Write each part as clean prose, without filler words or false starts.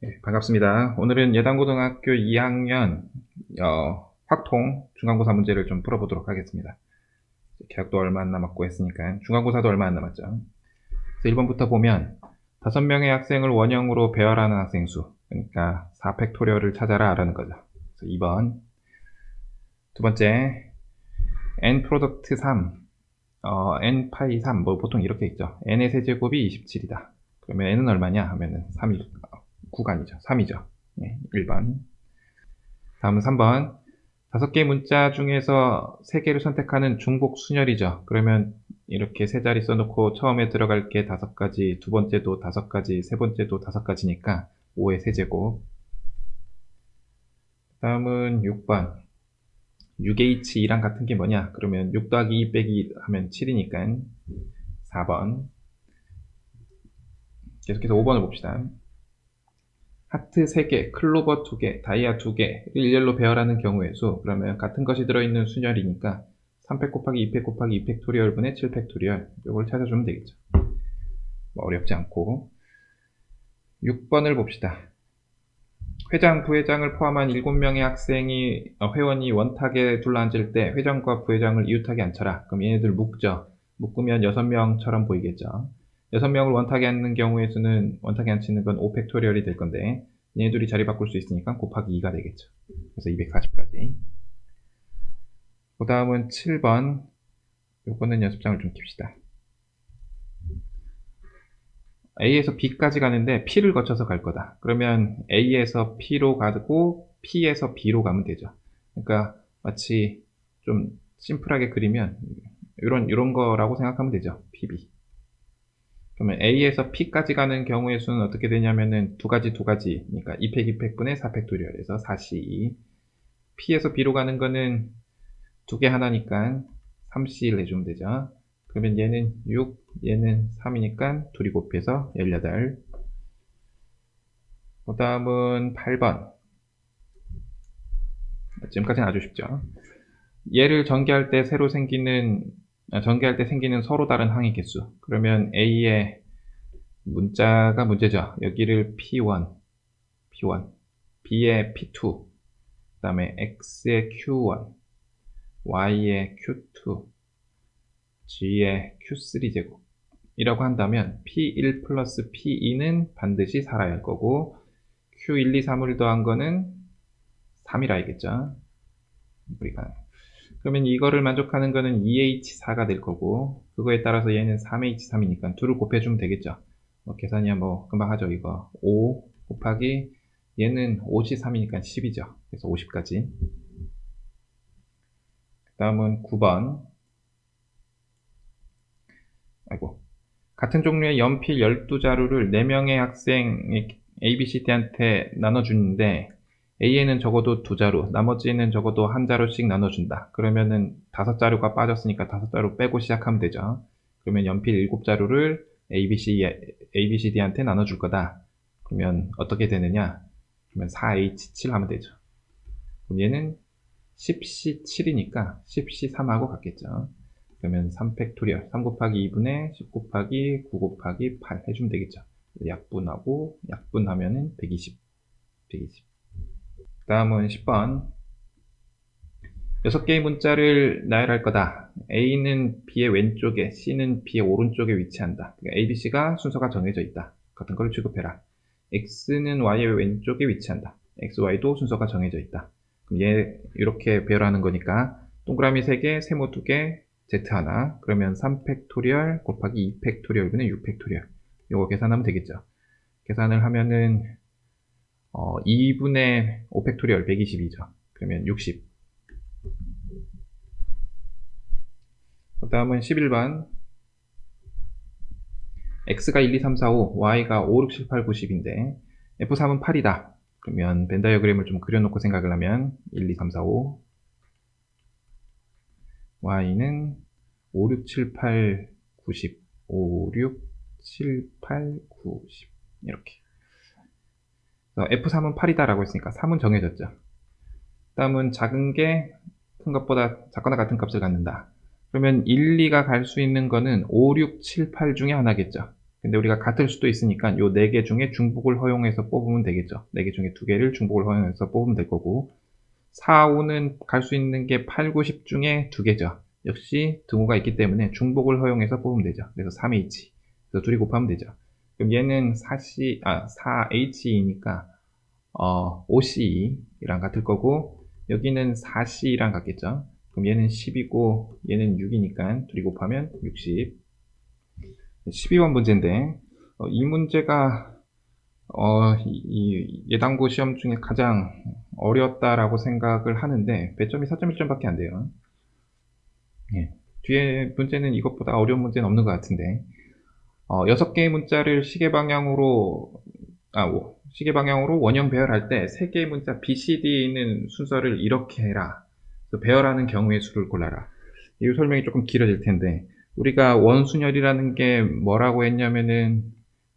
네, 반갑습니다. 오늘은 예당고등학교 2학년 확통 중간고사 문제를 좀 풀어보도록 하겠습니다. 개학도 얼마 안 남았고 했으니까 중간고사도 얼마 안 남았죠. 그래서 1번부터 보면 5명의 학생을 원형으로 배열하는 학생 수, 그러니까 4팩토리얼을 찾아라 라는 거죠. 그래서 2번. 두 번째, n 프로덕트 3, n 파이 3, 뭐 보통 이렇게 있죠. n의 세제곱이 27이다. 그러면 n은 얼마냐 하면은 3이 9가 아니죠. 3이죠. 1번. 다음은 3번. 5개의 문자 중에서 3개를 선택하는 중복 순열이죠. 그러면 이렇게 세 자리 써놓고 처음에 들어갈 게 5가지, 두 번째도 5가지, 세 번째도 5가지니까 5의 세제곱. 다음은 6번. 6H2랑 같은 게 뭐냐? 그러면 6 더하기 2 빼기 1 하면 7이니까 4번. 계속해서 5번을 봅시다. 하트 3개, 클로버 2개, 다이아 2개를 일렬로 배열하는 경우의 수. 그러면 같은 것이 들어있는 순열이니까 3팩 곱하기 2팩 곱하기 2팩토리얼 분의 7팩토리얼. 이걸 찾아주면 되겠죠. 뭐 어렵지 않고. 6번을 봅시다. 회장, 부회장을 포함한 7명의 학생이 회원이 원탁에 둘러앉을 때 회장과 부회장을 이웃하게 앉혀라. 그럼 얘네들 묶죠. 묶으면 6명처럼 보이겠죠. 6명을 원탁에 앉는 경우의 수는 원탁에 앉히는 건 5팩토리얼이 될 건데 얘네들이 자리 바꿀 수 있으니까 곱하기 2가 되겠죠. 그래서 240까지. 그 다음은 7번. 요거는 연습장을 좀 킵시다. A에서 B까지 가는데 P를 거쳐서 갈 거다. 그러면 A에서 P로 가고 P에서 B로 가면 되죠. 그러니까 마치 좀 심플하게 그리면 이런 거라고 생각하면 되죠. PB. 그러면 A에서 P까지 가는 경우의 수는 어떻게 되냐면은 두 가지. 그러니까 2팩 2팩분의 4팩토리얼에서 4C. P에서 B로 가는 거는 2개 하나니까 3C를 해주면 되죠. 그러면 얘는 6, 얘는 3이니까 둘이 곱해서 18. 그 다음은 8번. 지금까지는 아주 쉽죠. 얘를 전개할 때 전개할 때 생기는 서로 다른 항의 개수. 그러면 A의 문자가 문제죠. 여기를 P1, B의 P2, 그 다음에 X의 Q1, Y의 Q2, G의 Q3 제곱 이라고 한다면 P1 플러스 P2는 반드시 살아야 할 거고 Q1, 2, 3을 더한 거는 3이라 알겠죠. 그러면 이거를 만족하는 거는 2H4가 될 거고 그거에 따라서 얘는 3H3이니까 둘을 곱해주면 되겠죠. 계산이야 뭐 금방 하죠. 이거 5 곱하기 얘는 5C3이니까 10이죠. 그래서 50까지. 그 다음은 9번. 같은 종류의 연필 12자루를 4명의 학생 ABCD한테 나눠주는데 A에는 적어도 2자루, 나머지는 적어도 1자루씩 나눠준다. 그러면은 5자루가 빠졌으니까 5자루 빼고 시작하면 되죠. 그러면 연필 7자루를 ABCD한테 나눠줄 거다. 그러면 어떻게 되느냐? 그러면 4H7 하면 되죠. 그럼 얘는 10C7이니까 10C3하고 같겠죠. 그러면 3팩토리얼 3 곱하기 2분의 10 곱하기 9 곱하기 8 해주면 되겠죠. 약분하고 약분하면은 120. 다음은 10번. 6개의 문자를 나열할 거다. A는 B의 왼쪽에, C는 B의 오른쪽에 위치한다. 그러니까 A, B, C가 순서가 정해져 있다. 같은 걸 취급해라. X는 Y의 왼쪽에 위치한다. X, Y도 순서가 정해져 있다. 그럼 얘 이렇게 배열하는 거니까 동그라미 3개, 세모 2개, Z 하나. 그러면 3팩토리얼 곱하기 2팩토리얼분의 6팩토리얼. 요거 계산하면 되겠죠. 계산을 하면은 2분의 5팩토리얼 120이죠. 그러면 60. 그 다음은 11번. X가 1, 2, 3, 4, 5, Y가 5, 6, 7, 8, 9, 10인데 F3은 8이다. 그러면 벤 다이어그램을 좀 그려놓고 생각을 하면 1, 2, 3, 4, 5 Y는 5, 6, 7, 8, 9, 10 5, 6, 7, 8, 9, 10 이렇게 F3은 8이다 라고 했으니까 3은 정해졌죠. 다음은 작은 게 큰 것보다 작거나 같은 값을 갖는다. 그러면 1, 2가 갈 수 있는 거는 5, 6, 7, 8 중에 하나겠죠. 근데 우리가 같을 수도 있으니까 요 4개 중에 중복을 허용해서 뽑으면 되겠죠. 4개 중에 2개를 중복을 허용해서 뽑으면 될 거고, 4, 5는 갈 수 있는 게 8, 9, 10 중에 2개죠. 역시 등호가 있기 때문에 중복을 허용해서 뽑으면 되죠. 그래서 3H. 그래서 둘이 곱하면 되죠. 그럼 얘는 4H이니까 5C랑 같을 거고, 여기는 4C랑 같겠죠. 그럼 얘는 10이고 얘는 6이니까 둘이 곱하면 60. 12번 문제인데, 이 문제가 이 예당고 시험 중에 가장 어렵다라고 생각을 하는데 배점이 4.1점밖에 안 돼요. 예. 뒤에 문제는 이것보다 어려운 문제는 없는 것 같은데, 6개의 문자를 시계 방향으로 원형 배열할 때 3개의 문자 B, C, D에 있는 순서를 이렇게 해라. 그래서 배열하는 경우의 수를 골라라. 이 설명이 조금 길어질 텐데, 우리가 원순열이라는 게 뭐라고 했냐면은,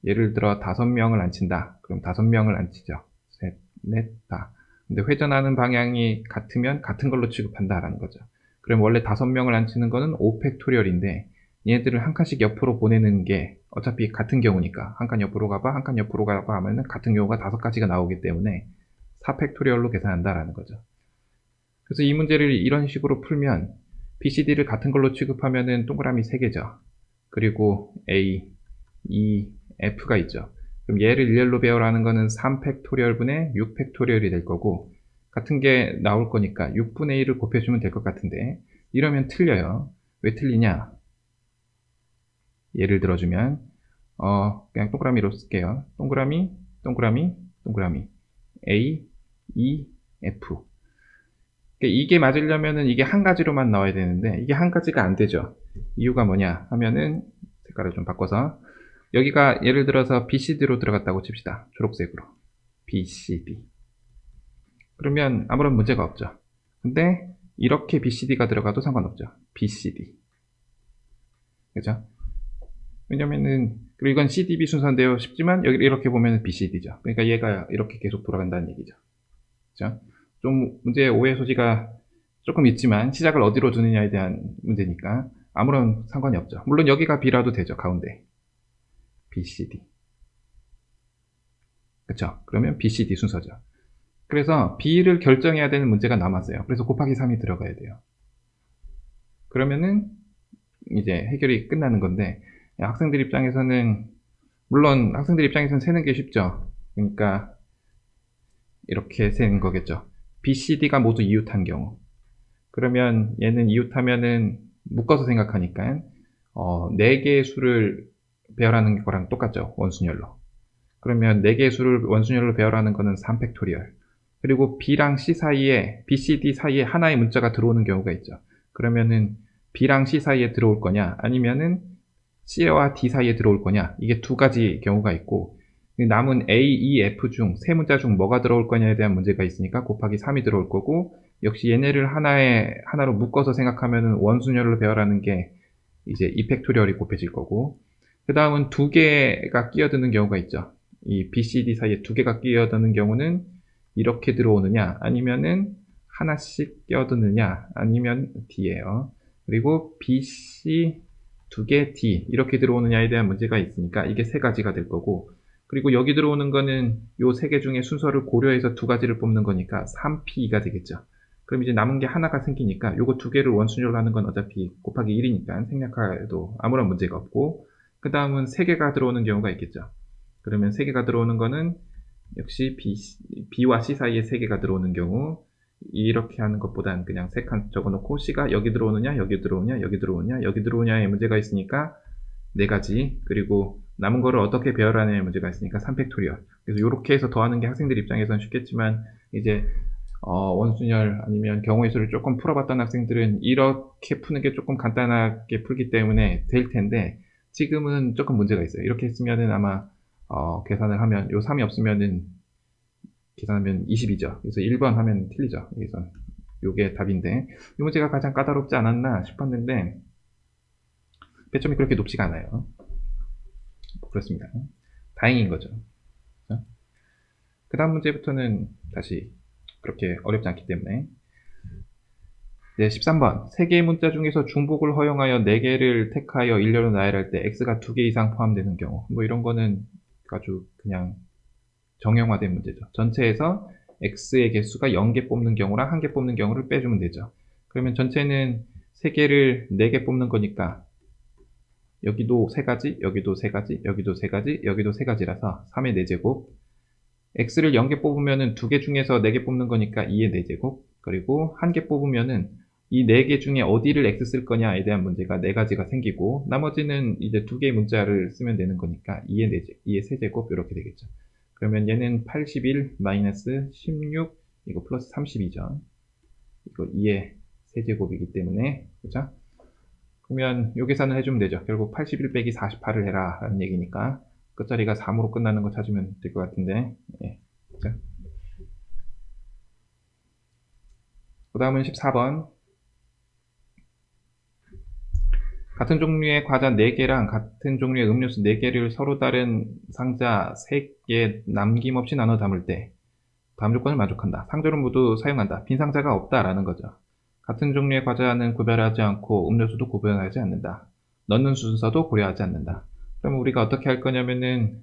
예를 들어 5명을 안 친다. 그럼 5명을 안 치죠. 셋, 넷, 다. 근데 회전하는 방향이 같으면 같은 걸로 취급한다라는 거죠. 그럼 원래 5명을 안 치는 거는 5팩토리얼인데, 얘네들을 한 칸씩 옆으로 보내는 게 어차피 같은 경우니까 한 칸 옆으로 가봐, 한 칸 옆으로 가봐 하면은 같은 경우가 5가지가 나오기 때문에 4팩토리얼로 계산한다라는 거죠. 그래서 이 문제를 이런 식으로 풀면 BCD를 같은 걸로 취급하면은 동그라미 3개죠. 그리고 A, E, F가 있죠. 그럼 얘를 일렬로 배열하는 거는 3팩토리얼분의 6팩토리얼이 될 거고, 같은 게 나올 거니까 6분의 1을 곱해주면 될 것 같은데, 이러면 틀려요. 왜 틀리냐? 예를 들어주면 그냥 동그라미로 쓸게요. 동그라미, 동그라미, 동그라미 A, E, F. 이게 맞으려면은 이게 한 가지로만 나와야 되는데 이게 한 가지가 안 되죠. 이유가 뭐냐 하면은, 색깔을 좀 바꿔서 여기가 예를 들어서 BCD로 들어갔다고 칩시다. 초록색으로 BCD. 그러면 아무런 문제가 없죠. 근데 이렇게 BCD가 들어가도 상관없죠. BCD. 그죠? 왜냐면은, 그리고 이건 CDB 순서인데요. 쉽지만 여기 이렇게 보면 BCD죠. 그러니까 얘가 이렇게 계속 돌아간다는 얘기죠. 그죠? 좀 문제의 오해 소지가 조금 있지만 시작을 어디로 두느냐에 대한 문제니까 아무런 상관이 없죠. 물론 여기가 B라도 되죠. 가운데 BCD. 그쵸? 그러면 BCD 순서죠. 그래서 B를 결정해야 되는 문제가 남았어요. 그래서 곱하기 3이 들어가야 돼요. 그러면은 이제 해결이 끝나는 건데, 학생들 입장에서는, 물론 학생들 입장에서는 세는 게 쉽죠. 그러니까 이렇게 세는 거겠죠. B, C, D가 모두 이웃한 경우. 그러면 얘는 이웃하면은 묶어서 생각하니까 4개의 수를 배열하는 거랑 똑같죠. 원순열로. 그러면 4개의 수를 원순열로 배열하는 거는 3팩토리얼. 그리고 B랑 C 사이에, B, C, D 사이에 하나의 문자가 들어오는 경우가 있죠. 그러면은 B랑 C 사이에 들어올 거냐, 아니면은 C와 D 사이에 들어올 거냐, 이게 2가지 경우가 있고, 남은 A, E, F 중 3문자 중 뭐가 들어올 거냐에 대한 문제가 있으니까 곱하기 3이 들어올 거고, 역시 얘네를 하나로 묶어서 생각하면은 원순열로 배열하는 게 이제 2팩토리얼이 곱해질 거고, 그 다음은 2개가 끼어드는 경우가 있죠. 이 B, C, D 사이에 2개가 끼어드는 경우는 이렇게 들어오느냐, 아니면은 하나씩 끼어드느냐, 아니면 D예요. 그리고 B, C 2개, D 이렇게 들어오느냐에 대한 문제가 있으니까 이게 3가지가 될 거고, 그리고 여기 들어오는 거는 요 3개 중에 순서를 고려해서 2가지를 뽑는 거니까 3P가 되겠죠. 그럼 이제 남은 게 하나가 생기니까 요거 2개를 원순열로 하는 건 어차피 곱하기 1이니까 생략해도 아무런 문제가 없고, 그 다음은 3개가 들어오는 경우가 있겠죠. 그러면 3개가 들어오는 거는 역시 B와 C 사이에 3개가 들어오는 경우, 이렇게 하는 것보단 그냥 3칸 적어놓고 C가 여기 들어오느냐, 여기 들어오냐, 여기 들어오냐, 여기 들어오냐의 문제가 있으니까 4가지, 그리고 남은 거를 어떻게 배열하느냐의 문제가 있으니까 3팩토리얼. 그래서 이렇게 해서 더하는 게 학생들 입장에서는 쉽겠지만, 이제 원순열 아니면 경우의 수를 조금 풀어봤던 학생들은 이렇게 푸는 게 조금 간단하게 풀기 때문에 될 텐데, 지금은 조금 문제가 있어요. 이렇게 했으면은 아마 계산을 하면 요 3이 없으면은 계산하면 20이죠. 그래서 1번 하면 틀리죠. 그래서 요게 답인데, 이 문제가 가장 까다롭지 않았나 싶었는데 배점이 그렇게 높지가 않아요. 그렇습니다. 다행인 거죠. 그 다음 문제부터는 다시 그렇게 어렵지 않기 때문에, 네, 13번. 3개의 문자 중에서 중복을 허용하여 4개를 택하여 일렬로 나열할 때 x가 2개 이상 포함되는 경우. 뭐 이런 거는 아주 그냥 정형화된 문제죠. 전체에서 x의 개수가 0개 뽑는 경우랑 1개 뽑는 경우를 빼주면 되죠. 그러면 전체는 3개를 4개 뽑는 거니까 여기도 3가지, 여기도 3가지, 여기도 3가지, 여기도 3가지라서 3의 4제곱. x를 0개 뽑으면은 2개 중에서 4개 뽑는 거니까 2의 4제곱. 그리고 1개 뽑으면은 이 4개 중에 어디를 x 쓸 거냐에 대한 문제가 4가지가 생기고, 나머지는 이제 2개의 문자를 쓰면 되는 거니까 2의 4제곱, 2의 세제곱 이렇게 되겠죠. 그러면 얘는 81 마이너스 16, 이거 플러스 32죠. 이거 2의 세제곱이기 때문에, 그죠? 그러면 요 계산을 해주면 되죠. 결국 81 빼기 48을 해라 라는 얘기니까 끝자리가 3으로 끝나는 거 찾으면 될 것 같은데, 예. 그 다음은 14번. 같은 종류의 과자 4개랑 같은 종류의 음료수 4개를 서로 다른 상자 3개 남김없이 나눠 담을 때 다음 조건을 만족한다. 상자를 모두 사용한다. 빈 상자가 없다라는 거죠. 같은 종류의 과자는 구별하지 않고 음료수도 구별하지 않는다. 넣는 순서도 고려하지 않는다. 그럼 우리가 어떻게 할 거냐면은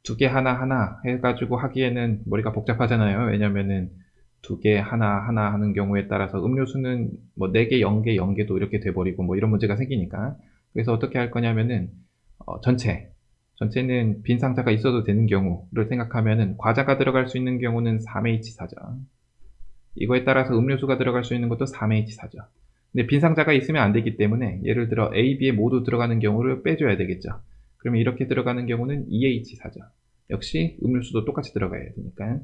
2개 하나 해가지고 하기에는 머리가 복잡하잖아요. 왜냐면은 2개 하나 하는 경우에 따라서 음료수는 뭐 4개, 0개, 0개도 이렇게 돼버리고 뭐 이런 문제가 생기니까. 그래서 어떻게 할 거냐면은 전체는 빈 상자가 있어도 되는 경우를 생각하면은 과자가 들어갈 수 있는 경우는 3H4죠. 이거에 따라서 음료수가 들어갈 수 있는 것도 3H4죠. 근데 빈 상자가 있으면 안 되기 때문에 예를 들어 A, B에 모두 들어가는 경우를 빼줘야 되겠죠. 그러면 이렇게 들어가는 경우는 2H4죠. 역시 음료수도 똑같이 들어가야 되니까.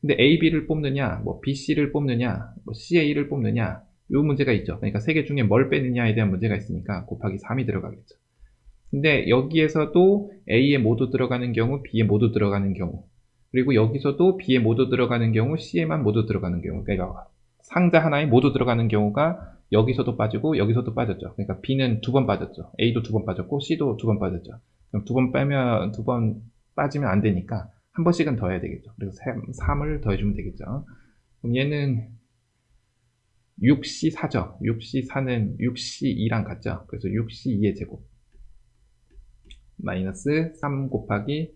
근데 A, B를 뽑느냐, 뭐 B, C를 뽑느냐, 뭐 C, A를 뽑느냐, 요 문제가 있죠. 그러니까 3개 중에 뭘 빼느냐에 대한 문제가 있으니까 곱하기 3이 들어가겠죠. 근데 여기에서도 A에 모두 들어가는 경우, B에 모두 들어가는 경우, 그리고 여기서도 B에 모두 들어가는 경우, C에만 모두 들어가는 경우, 그러니까 상자 하나에 모두 들어가는 경우가 여기서도 빠지고 여기서도 빠졌죠. 그러니까 B는 2번 빠졌죠. A도 2번 빠졌고 C도 2번 빠졌죠. 그럼 2번 빼면 2번 빠지면 안 되니까 한 번씩은 더 해야 되겠죠. 그래서 3을 더해주면 되겠죠. 그럼 얘는 6C4죠. 6C4는 6C2랑 같죠. 그래서 6C2의 제곱 마이너스 3 곱하기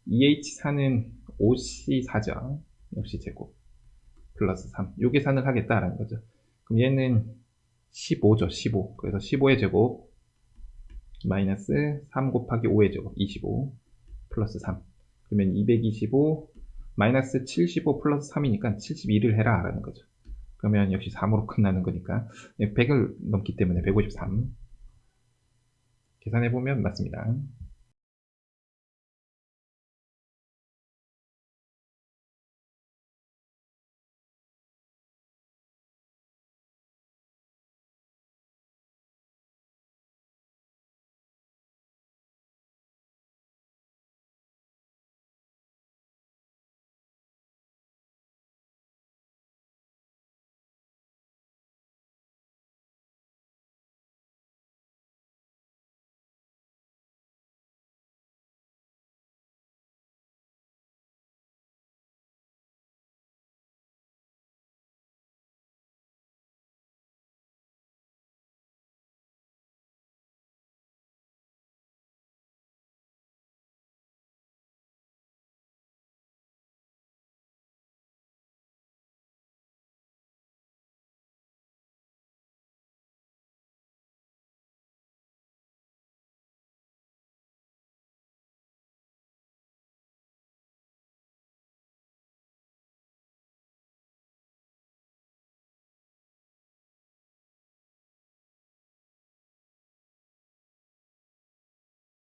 2H4는 5C4죠. 역시 제곱 플러스 3. 요 계산을 하겠다라는 거죠. 그럼 얘는 15죠. 15. 그래서 15의 제곱 마이너스 3 곱하기 5의 제곱 25 플러스 3. 그러면 225 마이너스 75 플러스 3이니까 72를 해라 라는 거죠. 그러면 역시 3으로 끝나는 거니까 100을 넘기 때문에 153. 계산해보면 맞습니다.